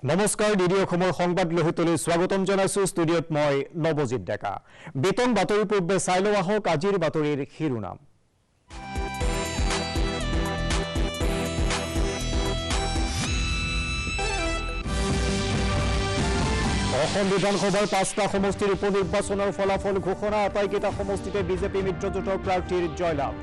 নমস্কাৰ ডিডি অসমৰ সংবাদ লহিতলৈ স্বাগতম জনাইছো ষ্টুডিঅত মই নবজিত ডেকা বেতন বাতৰি পূৰ্বে চাই লোৱা হওক আজিৰ বাতৰিৰ শিৰোনাম অসম বিধানসভাৰ 5টা সমষ্টিৰ উপনিৰ্বাচনৰ ফলাফল ঘোষণা আটাইকেইটা সমষ্টিতে বিজেপি মিত্ৰজোঁটৰ প্ৰাৰ্থীৰ জয়লাভ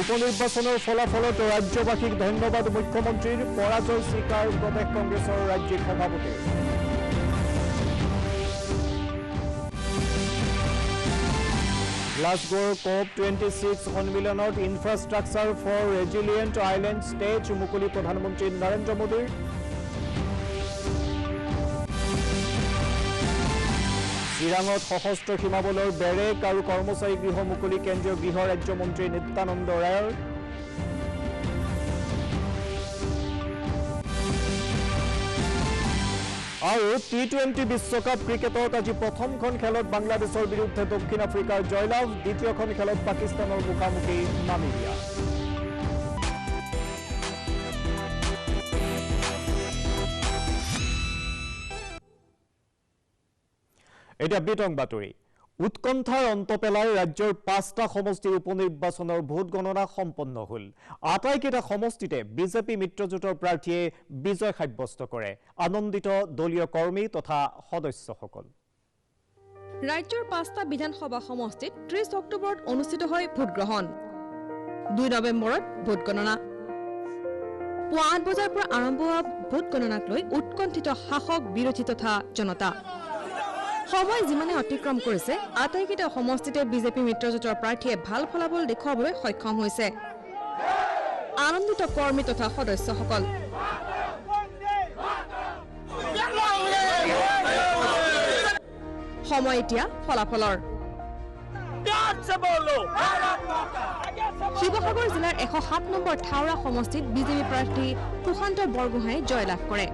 উপনিৰ্বাচনৰ ফলাফলত ৰাজ্যবাসীক ধন্যবাদ মুখ্যমন্ত্ৰীৰ পৰাজয় স্বীকাৰ প্ৰদেশ কংগ্ৰেছৰ ৰাজ্যিক সভাপতিৰ গ্লাছগোৰ COP26 সন্মিলনত infrastructure for resilient island states মুকলি প্ৰধানমন্ত্ৰী নৰেন্দ্ৰ মোদীৰ চিৰাঙত সশস্ত্ৰ সীমাবলৰ বেৰেক আৰু কৰ্মচাৰী গৃহ মুকলি কেন্দ্ৰীয় গৃহ ৰাজ্যমন্ত্ৰী নিত্যানন্দ ৰায়ৰ আৰু টি20 বিশ্বকাপ ক্ৰিকেটত আজি প্ৰথমখন খেলত বাংলাদেশৰ বিৰুদ্ধে দক্ষিণ আফ্ৰিকাৰ জয়লাভ দ্বিতীয়খন খেলত পাকিস্তানৰ মুখামুখি নামিবিয়া এটা বিতং বাতৰি উৎকণ্ঠাৰ অন্ত পেলাই ৰাজ্যৰ 5টা সমষ্টিৰ উপনিৰ্বাচনৰ ভোট গণনা সম্পন্ন হ'ল আটাইকেইটা সমষ্টিতে বিজেপি মিত্ৰজোঁটৰ প্ৰাৰ্থীয়ে বিজয় সাব্যস্ত কৰে আনন্দিত দলীয় কৰ্মী তথা সদস্যসকল ৰাজ্যৰ 5টা বিধানসভা সমষ্টিত 30 অক্টোবৰত অনুষ্ঠিত হয় ভোট গ্ৰহণ 2 নৱেম্বৰত ভোট গণনা পুৱা 8 বজাৰ পৰা আৰম্ভ হোৱা ভোট গণনাক লৈ উৎকণ্ঠিত শাসক বিৰোধী তথা জনতা সময় যিমানে অতিক্ৰম কৰিছে আটাইকেইটা সমষ্টিতে বিজেপি মিত্ৰজোঁটৰ প্ৰাৰ্থীয়ে ভাল ফলাফল দেখুৱাবলৈ সক্ষম হৈছে আনন্দিত কৰ্মী তথা সদস্যসকল সময় এতিয়া ফলাফলৰ শিৱসাগৰ জিলাৰ 107 নম্বৰ থাওৰা সমষ্টিত বিজেপি প্ৰাৰ্থী সুশান্ত বৰগোহাঁয়ে জয়লাভ কৰে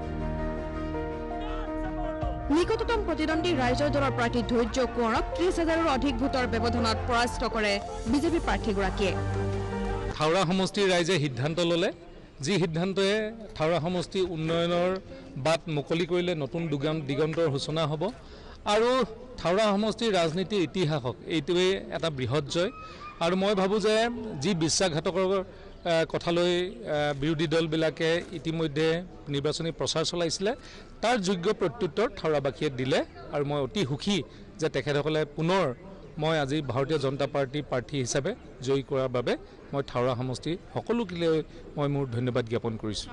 নিকটতম প্ৰতিদ্বন্দ্বী ৰাইজৰ দলৰ প্ৰাৰ্থী ধৈৰ্য কোঁৱৰক 30,000ৰো অধিক ভোটৰ ব্যৱধানত পৰাস্ত কৰে বিজেপি প্ৰাৰ্থীগৰাকীয়ে থাওৰা সমষ্টিৰ ৰাইজে সিদ্ধান্ত ল'লে যি সিদ্ধান্তয়ে থাওৰা সমষ্টি উন্নয়নৰ বাট মুকলি কৰিলে নতুন দিগন্তৰ সূচনা হ'ব আৰু থাওৰা সমষ্টিৰ ৰাজনীতিৰ ইতিহাসক এইটোৱে এটা বৃহৎ জয় আৰু মই ভাবোঁ যে যি বিশ্বাসঘাতকৰ কথালৈ বিৰোধী দলবিলাকে ইতিমধ্যে নিৰ্বাচনী প্ৰচাৰ চলাইছিলে তাৰ যোগ্য প্ৰত্যুত্তৰ থাওৰাবাসীয়ে দিলে আৰু মই অতি সুখী যে তেখেতসকলে পুনৰ মই আজি ভাৰতীয় জনতা পাৰ্টিৰ প্ৰাৰ্থী হিচাপে জয়ী কৰাৰ বাবে মই থাওৰা সমষ্টি সকলোকে মই মোৰ ধন্যবাদ জ্ঞাপন কৰিছোঁ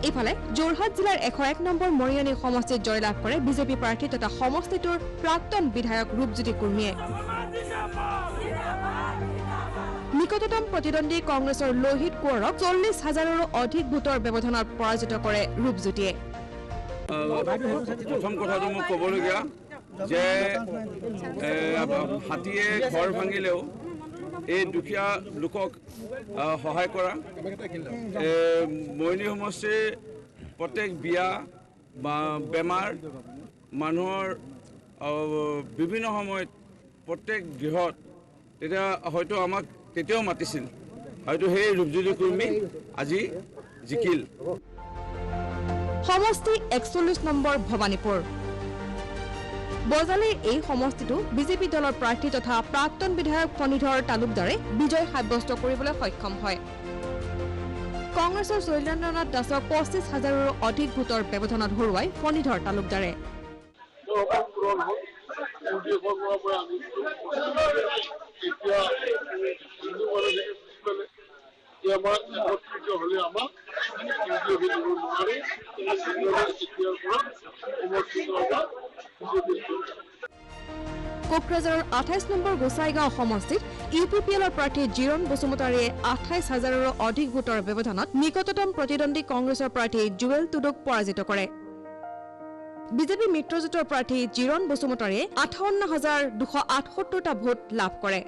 ইফালে যোৰহাট জিলাৰ 101 নম্বৰ মৰিয়নী সমষ্টিত জয়লাভ কৰে বিজেপি প্ৰাৰ্থী তথা সমষ্টিটোৰ প্ৰাক্তন বিধায়ক ৰূপজ্যোতি কুৰ্মীয়ে নিকটতম প্ৰতিদ্বন্দ্বী কংগ্ৰেছৰ লোহিত কোঁৱৰক 40,000ৰো অধিক ভোটৰ ব্যৱধানত পৰাজিত কৰে ৰূপজ্যোতিয়ে প্ৰথম কথাটো মোক ক'বলগীয়া যে হাতীয়ে ঘৰ ভাঙিলেও এই দুখীয়া লোকক সহায় কৰা মৰিয়নী সমষ্টিৰ প্ৰত্যেক বিয়া বা বেমাৰ মানুহৰ বিভিন্ন সময়ত প্ৰত্যেক গৃহত তেতিয়া হয়তো আমাক তেতিয়াও মাতিছিল হয়তো সেই ৰূপজ্যোতি কুৰ্মী আজি জিকিল সমষ্টি 41 নম্বৰ ভৱানীপুৰ বজালিৰ এই সমষ্টিটো বিজেপি দলৰ প্ৰাৰ্থী তথা প্ৰাক্তন বিধায়ক ফণীধৰ তালুকদাৰে বিজয় সাব্যস্ত কৰিবলৈ সক্ষম হয় কংগ্ৰেছৰ শৈলেন্দ্ৰনাথ দাসক 25,000ৰো অধিক ভোটৰ ব্যৱধানত হৰুৱাই ফণীধৰ তালুকদাৰে কোকৰাঝাৰৰ 28 নম্বৰ গোসাইগাঁও সমষ্টিত ইউপিপিএলৰ প্ৰাৰ্থী জিৰণ বসুমতাৰীয়ে 28,000ৰো অধিক ভোটৰ ব্যৱধানত নিকটতম প্ৰতিদ্বন্দ্বী কংগ্ৰেছৰ প্ৰাৰ্থী জুৱেল টুডুক পৰাজিত কৰে বিজেপি মিত্ৰজোঁটৰ প্ৰাৰ্থী জিৰণ বসুমতাৰীয়ে 58,278টা ভোট লাভ কৰে।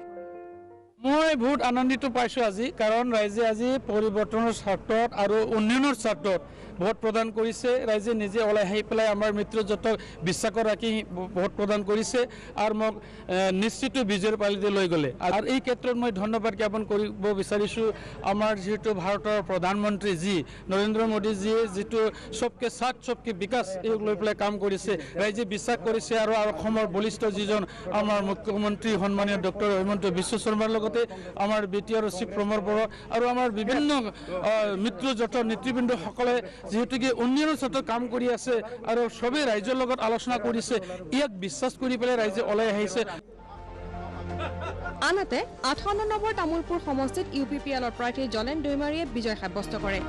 মই বহুত আনন্দিত পাইছোঁ আজি, কাৰণ ৰাইজে আজি পৰিৱৰ্তনৰ স্বাৰ্থত আৰু উন্নয়নৰ স্বাৰ্থত ভোট প্ৰদান কৰিছে। ৰাইজে নিজে ওলাই আহি পেলাই আমাৰ মিত্ৰজোঁটক বিশ্বাসত ৰাখি ভোট প্ৰদান কৰিছে আৰু মোক নিশ্চিত বিজয়ৰ পালিতে লৈ গ'লে। আৰু এই ক্ষেত্ৰত মই ধন্যবাদ জ্ঞাপন কৰিব বিচাৰিছোঁ আমাৰ যিহেতু ভাৰতৰ প্ৰধানমন্ত্ৰী নৰেন্দ্ৰ মোদীজীয়ে যিটো চবকে সাথ চবকে বিকাশ এই লৈ পেলাই কাম কৰিছে, ৰাইজে বিশ্বাস কৰিছে। আৰু অসমৰ বলিষ্ঠ যিজন আমাৰ মুখ্যমন্ত্ৰী সন্মানীয় ডক্টৰ হিমন্ত বিশ্ব শৰ্মাৰ লগতে আমাৰ BTR চিফ প্ৰমৰ বড়ো আৰু আমাৰ বিভিন্ন মিত্ৰজোঁটৰ নেতৃবৃন্দসকলে যিহেতুকে উন্নয়নৰ ক্ষেত্ৰত কাম কৰি আছে আৰু সবেই ৰাইজৰ লগত আলোচনা কৰিছে, ইয়াক বিশ্বাস কৰি পেলাই ৰাইজে ওলাই আহিছে। আনহাতে 58 নম্বৰ তামোলপুৰ সমষ্টিত UPPLৰ প্ৰাৰ্থী জলেন দৈমাৰীয়ে বিজয় সাব্যস্ত কৰে।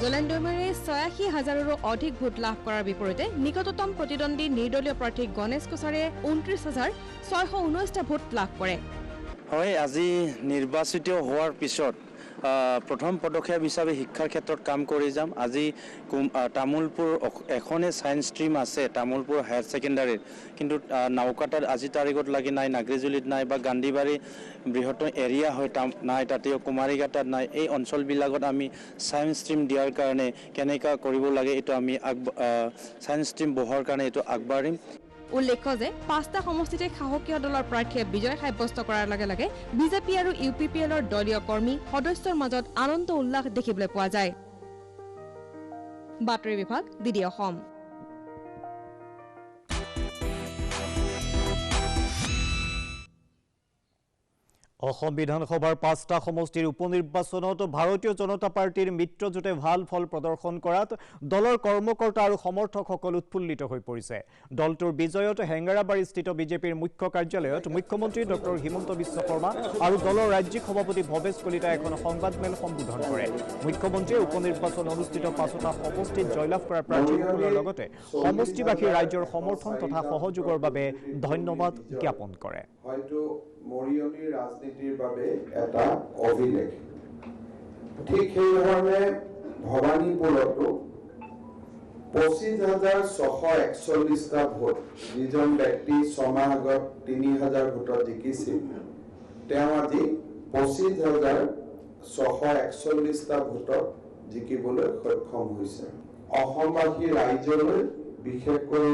জলেন দৈমাৰীয়ে 86,000ৰো অধিক ভোট লাভ কৰাৰ বিপৰীতে নিকটতম প্ৰতিদ্বন্দ্বী নিৰ্দলীয় প্ৰাৰ্থী গণেশ কোছাৰীয়ে 29,619টা ভোট লাভ কৰে। হয়, আজি নিৰ্বাচিত হোৱাৰ পিছত প্ৰথম পদক্ষেপ হিচাপে শিক্ষাৰ ক্ষেত্ৰত কাম কৰি যাম। আজি তামোলপুৰ এখনে ছায়েন্স ষ্ট্ৰীম আছে, তামোলপুৰ হায়াৰ ছেকেণ্ডাৰীৰ, কিন্তু নাওকাটাত আজি তাৰিখত লাগি নাই, নাগৰিজুলিত নাই বা গান্ধীবাৰী বৃহত্তৰ এৰিয়া হয় নাই, তাতেও কুমাৰীঘাটাত নাই। এই অঞ্চলবিলাকত আমি ছায়েন্স ষ্ট্ৰীম দিয়াৰ কাৰণে কেনেকৈ কৰিব লাগে এইটো আমি ছায়েন্স ষ্ট্ৰীম বহোৱাৰ কাৰণে এইটো আগবাঢ়িম। উল্লেখ্য যে 5টা সমষ্টিতে শাসকীয় দলৰ প্ৰাৰ্থীয়ে বিজয় সাব্যস্ত কৰাৰ লগে লগে বিজেপি আৰু UPPLৰ দলীয় কৰ্মী সদস্যৰ মাজত আনন্দ উল্লাস দেখিবলৈ পোৱা যায়। বাতৰি বিভাগ DD অসম। অসম বিধানসভাৰ 5টা সমষ্টিৰ উপনিৰ্বাচনত ভাৰতীয় জনতা পাৰ্টিৰ মিত্ৰজোঁটে ভাল ফল প্ৰদৰ্শন কৰাত দলৰ কৰ্মকৰ্তা আৰু সমৰ্থকসকল উৎফুল্লিত হৈ পৰিছে। দলটোৰ বিজয়ত হেঙ্গাৰাবাৰীস্থিত বিজেপিৰ মুখ্য কাৰ্যালয়ত মুখ্যমন্ত্ৰী ডক্টৰ হিমন্ত বিশ্ব শৰ্মা আৰু দলৰ ৰাজ্যিক সভাপতি ভৱেশ কলিতাই এখন সংবাদমেল সম্বোধন কৰে। মুখ্যমন্ত্ৰীয়ে উপনিৰ্বাচন অনুষ্ঠিত 5টা সমষ্টিত জয়লাভ কৰা প্ৰাৰ্থীসকলৰ লগতে সমষ্টিবাসী ৰাইজৰ সমৰ্থন তথা সহযোগৰ বাবে ধন্যবাদ জ্ঞাপন কৰে। মৰিয়নিৰ ৰাজনীতিৰ বাবে এটা অভিলেখ। ঠিক সেইধৰণে ভৱানীপুৰতো 25,641টা ভোট যিজন ব্যক্তি 6 মাহ আগত 3,000 ভোটত জিকিছিল, তেওঁ আজি 25,641টা ভোটত জিকিবলৈ সক্ষম হৈছে। অসমবাসী ৰাইজলৈ, বিশেষকৈ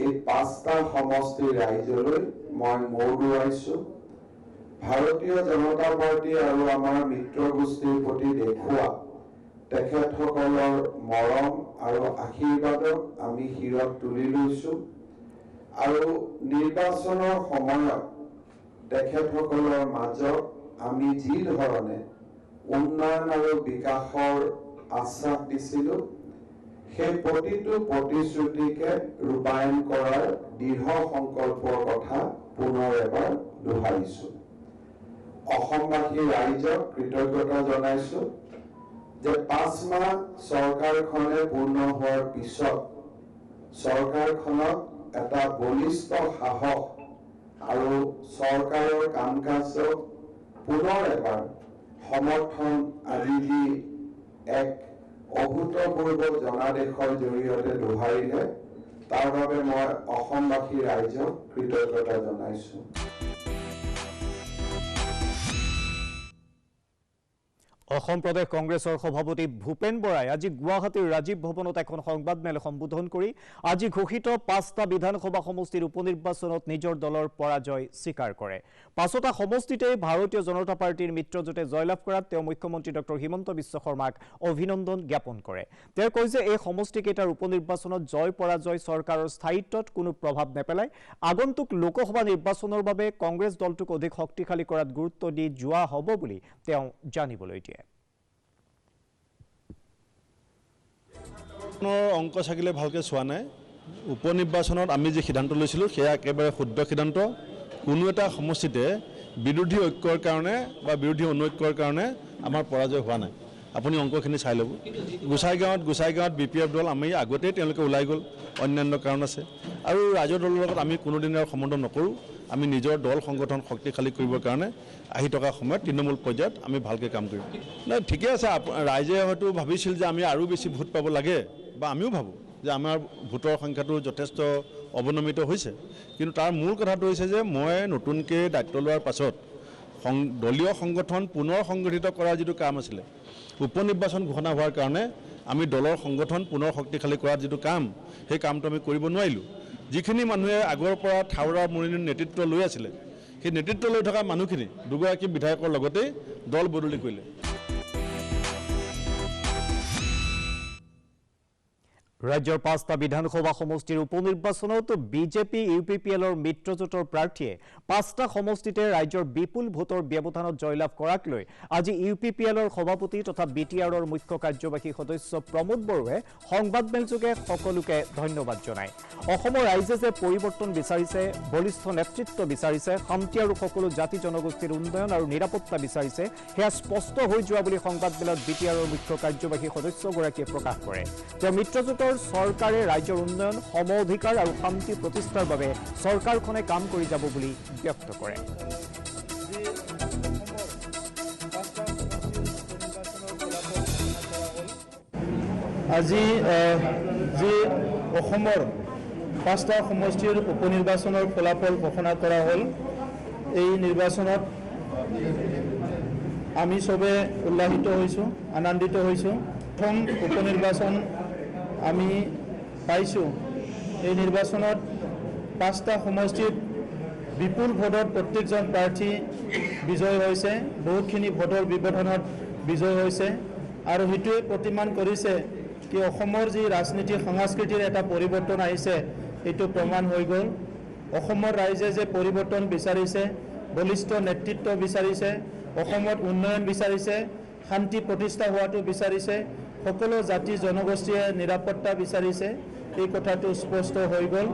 এই 5টা সমষ্টিৰ ৰাইজলৈ মই মৌ দোৱাইছোঁ। ভাৰতীয় জনতা পাৰ্টি আৰু আমাৰ মিত্ৰ গোষ্ঠীৰ প্ৰতি দেখুওৱা তেখেতসকলৰ মৰম আৰু আশীৰ্বাদক আমি শিৰত তুলি লৈছোঁ আৰু নিৰ্বাচনৰ সময়ত তেখেতসকলৰ মাজত আমি যি ধৰণে উন্নয়ন আৰু বিকাশৰ আশ্বাস দিছিলোঁ, সেই প্ৰতিটো প্ৰতিশ্ৰুতিকে ৰূপায়ণ কৰাৰ দৃঢ় সংকল্পৰ কথা পুনৰ এবাৰ দোহাৰিছোঁ। অসমবাসী ৰাইজক কৃতজ্ঞতা জনাইছোঁ যে 5 মাহ চৰকাৰখনে পূৰ্ণ হোৱাৰ পিছত চৰকাৰখনক এটা বলিষ্ঠ সাহস আৰু চৰকাৰৰ কাম কাজক পুনৰ এবাৰ সমৰ্থন আজি দি এক অভূতপূৰ্ব জনাদেশৰ জৰিয়তে দোহাৰিলে, তাৰ বাবে মই অসমবাসী ৰাইজক কৃতজ্ঞতা জনাইছোঁ। অসম প্ৰদেশ কংগ্ৰেছৰ সভাপতি ভূপেন বৰাই আজি গুৱাহাটীৰ ৰাজীৱ ভৱনত এখন সংবাদমেল সম্বোধন কৰি আজি ঘোষিত 5টা বিধানসভা সমষ্টিৰ উপনিৰ্বাচনত নিজৰ দলৰ পৰাজয় স্বীকাৰ কৰে। 5টা সমষ্টিতে ভাৰতীয় জনতা পাৰ্টিৰ মিত্ৰজোঁটে জয়লাভ কৰাত তেওঁ মুখ্যমন্ত্ৰী ডক্টৰ হিমন্ত বিশ্ব শৰ্মাক অভিনন্দন জ্ঞাপন কৰে। তেওঁ কয় যে এই সমষ্টিকেইটাৰ উপনিৰ্বাচনত জয় পৰাজয় চৰকাৰৰ স্থায়িত্বত কোনো প্ৰভাৱ নেপেলায়। আগন্তুক লোকসভা নিৰ্বাচনৰ বাবে কংগ্ৰেছ দলটোক অধিক শক্তিশালী কৰাত গুৰুত্ব দি যোৱা হ'ব বুলি তেওঁ জানিবলৈ দিয়ে। অংক চাকিলে ভালকৈ চোৱা নাই। উপনিৰ্বাচনত আমি যি সিদ্ধান্ত লৈছিলোঁ সেয়া একেবাৰে শুদ্ধ সিদ্ধান্ত। কোনো এটা সমষ্টিতে বিৰোধী ঐক্যৰ কাৰণে বা বিৰোধী অনৈক্যৰ কাৰণে আমাৰ পৰাজয় হোৱা নাই। আপুনি অংকখিনি চাই ল'ব। গোসাইগাঁৱত BPF দল আমি আগতেই তেওঁলোকে ওলাই গ'ল, অন্যান্য কাৰণ আছে। আৰু ৰাজ্যৰ দলৰ লগত আমি কোনোদিনে সম্বন্ধ নকৰোঁ। আমি নিজৰ দল সংগঠন শক্তিশালী কৰিবৰ কাৰণে আহি থকা সময়ত তৃণমূল পৰ্যায়ত আমি ভালকৈ কাম কৰিম। নাই, ঠিকে আছে। ৰাইজে হয়তো ভাবিছিল যে আমি আৰু বেছি ভোট পাব লাগে, বা আমিও ভাবোঁ যে আমাৰ ভোটৰ সংখ্যাটো যথেষ্ট অৱনমিত হৈছে কিন্তু তাৰ মূল কথাটো হৈছে যে মই নতুনকৈ দায়িত্ব লোৱাৰ পাছত দলীয় সংগঠন পুনৰ সংগঠিত কৰাৰ যিটো কাম আছিলে উপনিৰ্বাচন ঘোষণা হোৱাৰ কাৰণে আমি দলৰ সংগঠন পুনৰ শক্তিশালী কৰাৰ যিটো কাম সেই কামটো আমি কৰিব নোৱাৰিলোঁ যিখিনি মানুহে আগৰ পৰা থাউৰা মুৰণিৰ নেতৃত্ব লৈ আছিলে সেই নেতৃত্ব লৈ থকা মানুহখিনি দুগৰাকী বিধায়কৰ লগতে দল বদলি কৰিলে ৰাজ্যৰ 5টা বিধানসভা সমষ্টিৰ উপনিৰ্বাচনত বিজেপি ইউপিপিএলৰ মিত্ৰজোঁটৰ প্ৰাৰ্থীয়ে 5টা সমষ্টিতে ৰাজ্যৰ বিপুল ভোটৰ ব্যৱধানত জয়লাভ কৰাক লৈ আজি ইউপিপিএলৰ সভাপতি তথা বিটিআৰৰ মুখ্য কাৰ্যবাহী সদস্য প্ৰমোদ বড়োৱে সংবাদমেলযোগে সকলোকে ধন্যবাদ জনায় অসমৰ ৰাইজে যে পৰিৱৰ্তন বিচাৰিছে বলিষ্ঠ নেতৃত্ব বিচাৰিছে শান্তি আৰু সকলো জাতি জনগোষ্ঠীৰ উন্নয়ন আৰু নিৰাপত্তা বিচাৰিছে সেয়া স্পষ্ট হৈ যোৱা বুলি সংবাদমেলত বিটিআৰৰ মুখ্য কাৰ্যবাহী সদস্যগৰাকীয়ে প্ৰকাশ কৰে তেওঁ মিত্ৰজোঁটৰ চৰকাৰে ৰাজ্যৰ উন্নয়ন সম অধিকাৰ আৰু শান্তি প্ৰতিষ্ঠাৰ বাবে চৰকাৰখনে কাম কৰি যাব বুলি ব্যক্ত কৰে আজি যি অসমৰ 5টা সমষ্টিৰ উপনিৰ্বাচনৰ ফলাফল ঘোষণা কৰা হ'ল এই নিৰ্বাচনত আমি সবে উল্লাসিত হৈছোঁ আনন্দিত হৈছোঁ প্ৰথম উপনিৰ্বাচন আমি পাইছোঁ এই নিৰ্বাচনত 5টা সমষ্টিত বিপুল ভোটত প্ৰত্যেকজন প্ৰাৰ্থী বিজয় হৈছে বহুতখিনি ভোটৰ ব্যৱধানত বিজয় হৈছে আৰু হেতুৱে প্ৰতিমান কৰিছে কি অসমৰ যি ৰাজনীতি সংস্কৃতিৰ এটা পৰিৱৰ্তন আহিছে এইটো প্ৰমাণ হৈ গ'ল অসমৰ ৰাইজে যে পৰিৱৰ্তন বিচাৰিছে বলিষ্ঠ নেতৃত্ব বিচাৰিছে অসমত উন্নয়ন বিচাৰিছে শান্তি প্ৰতিষ্ঠা হোৱাটো বিচাৰিছে সকলো জাতি জনগোষ্ঠীয়ে নিৰাপত্তা বিচাৰিছে এই কথাটো স্পষ্ট হৈ গ'ল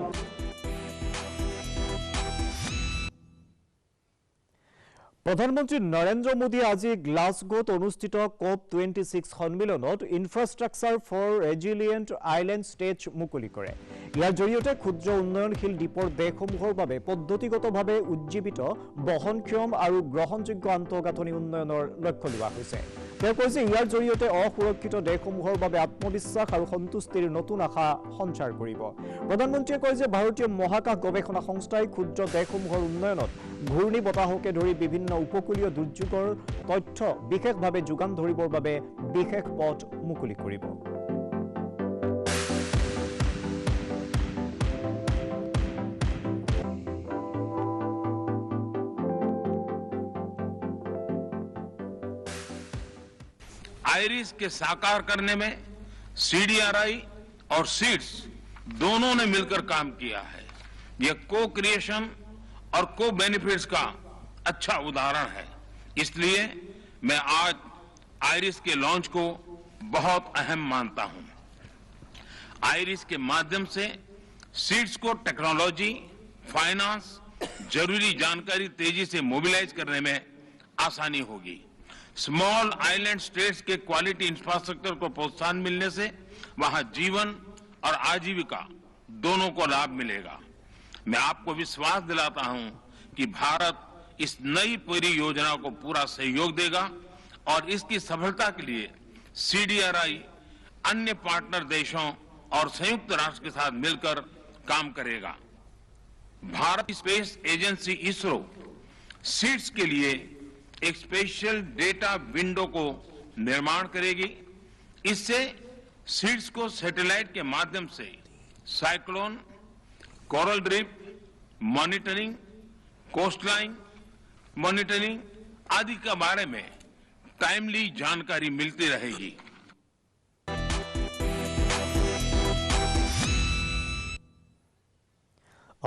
প্ৰধানমন্ত্ৰী নৰেন্দ্ৰ মোদীয়ে আজি গ্লাছগোত অনুষ্ঠিত COP26 সন্মিলনত infrastructure for resilient island states মুকলি কৰে ইয়াৰ জৰিয়তে ক্ষুদ্ৰ উন্নয়নশীল দ্বীপৰ দেশসমূহৰ বাবে পদ্ধতিগতভাৱে উজ্জীৱিত বহনক্ষম আৰু গ্ৰহণযোগ্য আন্তঃগাঁথনি উন্নয়নৰ লক্ষ্য লোৱা হৈছে তেওঁ কৈছে ইয়াৰ জৰিয়তে অসুৰক্ষিত দেশসমূহৰ বাবে আত্মবিশ্বাস আৰু সন্তুষ্টিৰ নতুন আশা সঞ্চাৰ কৰিব প্ৰধানমন্ত্ৰীয়ে কয় যে ভাৰতীয় মহাকাশ গৱেষণা সংস্থাই ক্ষুদ্ৰ দেশসমূহৰ উন্নয়নত ঘূৰ্ণী বতাহকে ধৰি বিভিন্ন উপকূলীয় দুৰ্যোগৰ তথ্য বিশেষভাৱে যোগান ধৰিবৰ বাবে বিশেষ পথ মুকলি কৰিব आयरिस के साकार करने में सीडीआरआई और सीड्स दोनों ने मिलकर काम किया है यह को क्रिएशन और को बेनिफिट्स का अच्छा उदाहरण है इसलिए मैं आज आयरिस के लॉन्च को बहुत अहम मानता हूं आयरिस के माध्यम से सीड्स को टेक्नोलॉजी फाइनेंस जरूरी जानकारी तेजी से मोबिलाइज करने में आसानी होगी स्मॉल आइलैंड स्टेट्स के क्वालिटी इंफ्रास्ट्रक्चर को प्रोत्साहन मिलने से वहां जीवन और आजीविका दोनों को लाभ मिलेगा मैं आपको विश्वास दिलाता हूं कि भारत इस नई परियोजना को पूरा सहयोग देगा और इसकी सफलता के लिए सीडीआरआई अन्य पार्टनर देशों और संयुक्त राष्ट्र के साथ मिलकर काम करेगा भारत स्पेस एजेंसी इसरो सीड्स के लिए एक स्पेशल डेटा विंडो को निर्माण करेगी इससे सीड्स को सैटेलाइट के माध्यम से cyclone coral drip monitoring coastline monitoring आदि के बारे में टाइमली जानकारी मिलती रहेगी